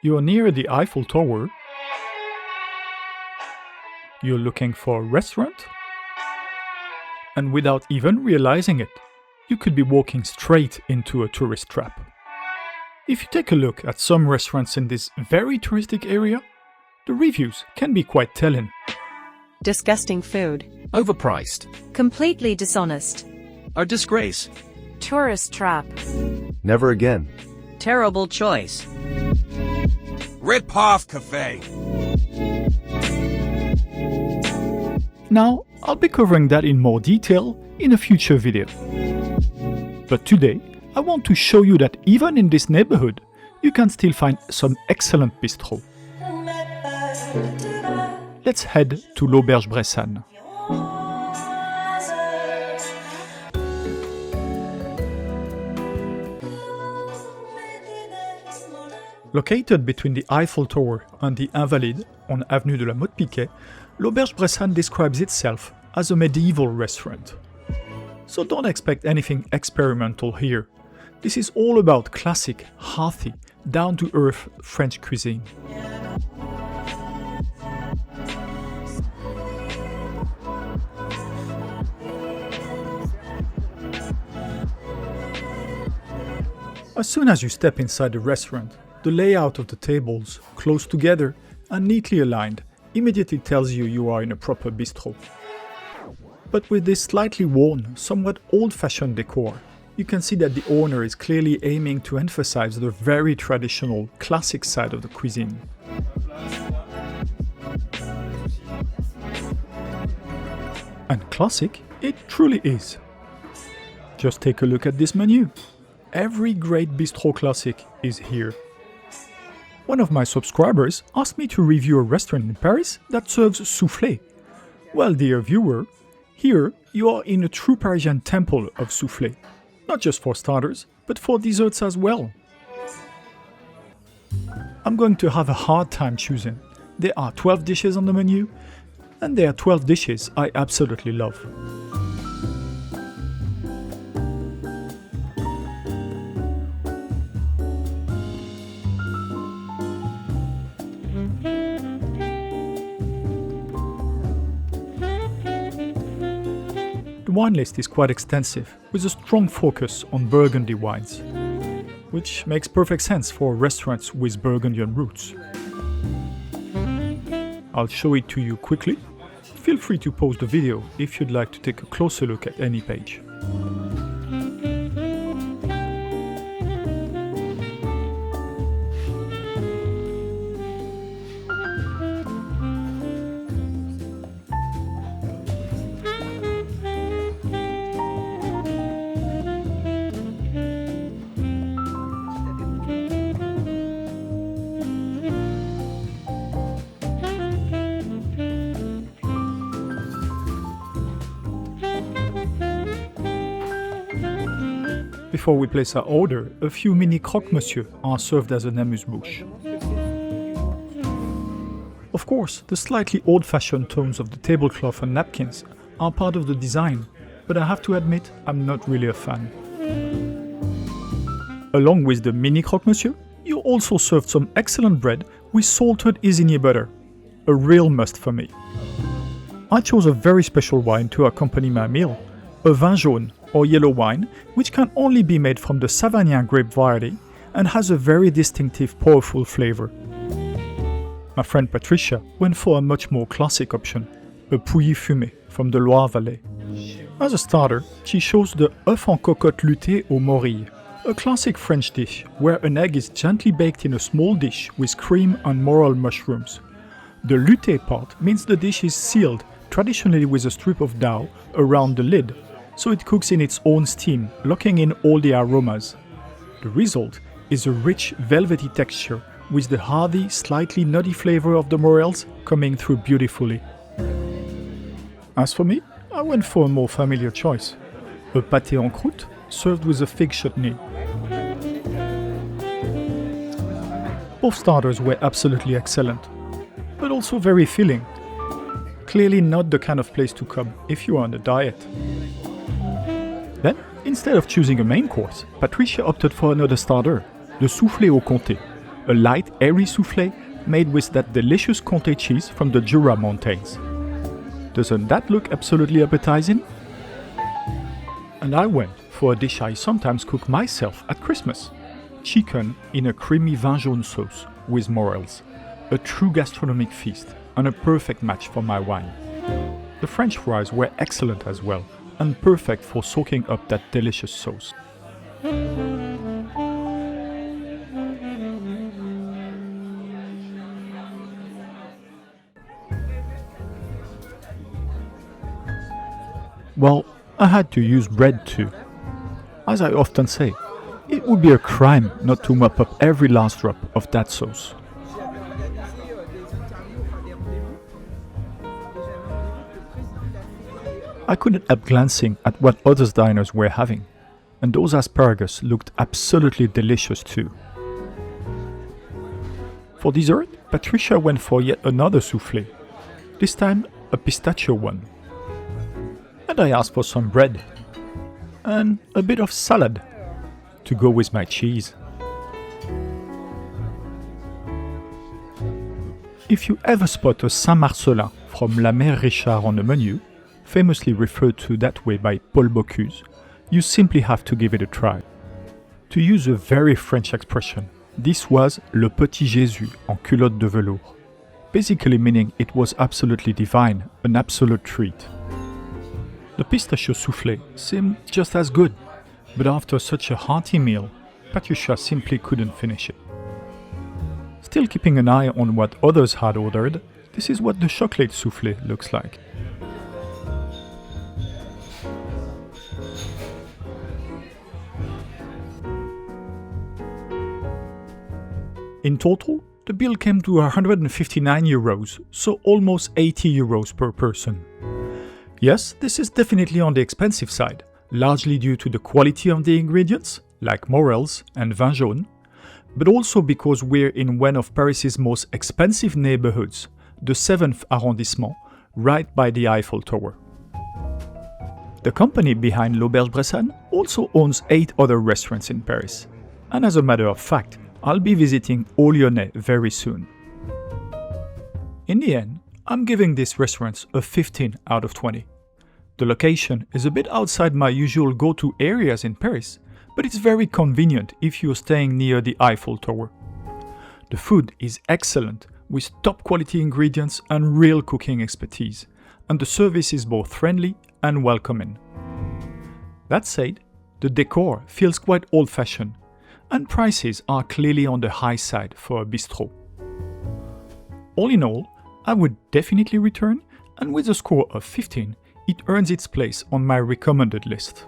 You're near the Eiffel Tower. You're looking for a restaurant. And without even realizing it, you could be walking straight into a tourist trap. If you take a look at some restaurants in this very touristic area, the reviews can be quite telling. Disgusting food. Overpriced. Completely dishonest. A disgrace. Tourist trap. Never again. Terrible choice. Rip-off cafe. Now, I'll be covering that in more detail in a future video. But today, I want to show you that even in this neighborhood, you can still find some excellent bistro. Let's head to L'Auberge Bressane. Located between the Eiffel Tower and the Invalides on Avenue de la Motte-Piquet, L'Auberge Bressane describes itself as a medieval restaurant. So don't expect anything experimental here. This is all about classic, hearty, down-to-earth French cuisine. As soon as you step inside the restaurant, the layout of the tables, close together and neatly aligned, immediately tells you are in a proper bistro. But with this slightly worn, somewhat old-fashioned decor, you can see that the owner is clearly aiming to emphasize the very traditional, classic side of the cuisine. And classic it truly is. Just take a look at this menu. Every great bistro classic is here. One of my subscribers asked me to review a restaurant in Paris that serves soufflés. Well, dear viewer, here you are in a true Parisian temple of soufflés. Not just for starters, but for desserts as well. I'm going to have a hard time choosing. There are 12 dishes on the menu, and there are 12 dishes I absolutely love. The wine list is quite extensive, with a strong focus on Burgundy wines, which makes perfect sense for restaurants with Burgundian roots. I'll show it to you quickly. Feel free to pause the video if you'd like to take a closer look at any page. Before we place our order, a few mini croque-monsieur are served as an amuse-bouche. Of course, the slightly old-fashioned tones of the tablecloth and napkins are part of the design, but I have to admit I'm not really a fan. Along with the mini croque-monsieur, you also served some excellent bread with salted Isigny butter, a real must for me. I chose a very special wine to accompany my meal, a Vin Jaune, or yellow wine, which can only be made from the Savagnin grape variety and has a very distinctive, powerful flavor. My friend Patricia went for a much more classic option, a pouilly fumé from the Loire Valley. As a starter, she chose the œuf en cocotte luttée aux morilles, a classic French dish where an egg is gently baked in a small dish with cream and morel mushrooms. The luttée part means the dish is sealed, traditionally with a strip of dough around the lid, so it cooks in its own steam, locking in all the aromas. The result is a rich, velvety texture with the hearty, slightly nutty flavor of the morels coming through beautifully. As for me, I went for a more familiar choice, a pâté en croûte served with a fig chutney. Both starters were absolutely excellent, but also very filling. Clearly not the kind of place to come if you are on a diet. Then, instead of choosing a main course, Patricia opted for another starter, the soufflés au comté, a light, airy soufflé made with that delicious Comté cheese from the Jura Mountains. Doesn't that look absolutely appetizing? And I went for a dish I sometimes cook myself at Christmas. Chicken in a creamy Vin Jaune sauce with morels. A true gastronomic feast and a perfect match for my wine. The French fries were excellent as well and perfect for soaking up that delicious sauce. Well, I had to use bread too. As I often say, it would be a crime not to mop up every last drop of that sauce. I couldn't help glancing at what other diners were having, and those asparagus looked absolutely delicious too. For dessert, Patricia went for yet another soufflé, this time a pistachio one. And I asked for some bread and a bit of salad to go with my cheese. If you ever spot a Saint-Marcellin from La Mère Richard on the menu, famously referred to that way by Paul Bocuse, you simply have to give it a try. To use a very French expression, this was le petit Jésus en culotte de velours, basically meaning it was absolutely divine, an absolute treat. The pistachio soufflé seemed just as good, but after such a hearty meal, Patricia simply couldn't finish it. Still keeping an eye on what others had ordered, this is what the chocolate soufflé looks like. In total, the bill came to 159 euros, so almost 80 euros per person. Yes, this is definitely on the expensive side, largely due to the quality of the ingredients, like morels and Vin Jaune, but also because we're in one of Paris's most expensive neighborhoods, the 7th arrondissement, right by the Eiffel Tower. The company behind L'Auberge Bressane also owns 8 other restaurants in Paris, and as a matter of fact, I'll be visiting all Lyonnais very soon. In the end, I'm giving this restaurant a 15 out of 20. The location is a bit outside my usual go-to areas in Paris, but it's very convenient if you're staying near the Eiffel Tower. The food is excellent, with top quality ingredients and real cooking expertise, and the service is both friendly and welcoming. That said, the decor feels quite old-fashioned, and prices are clearly on the high side for a bistro. All in all, I would definitely return, and with a score of 15, it earns its place on my recommended list.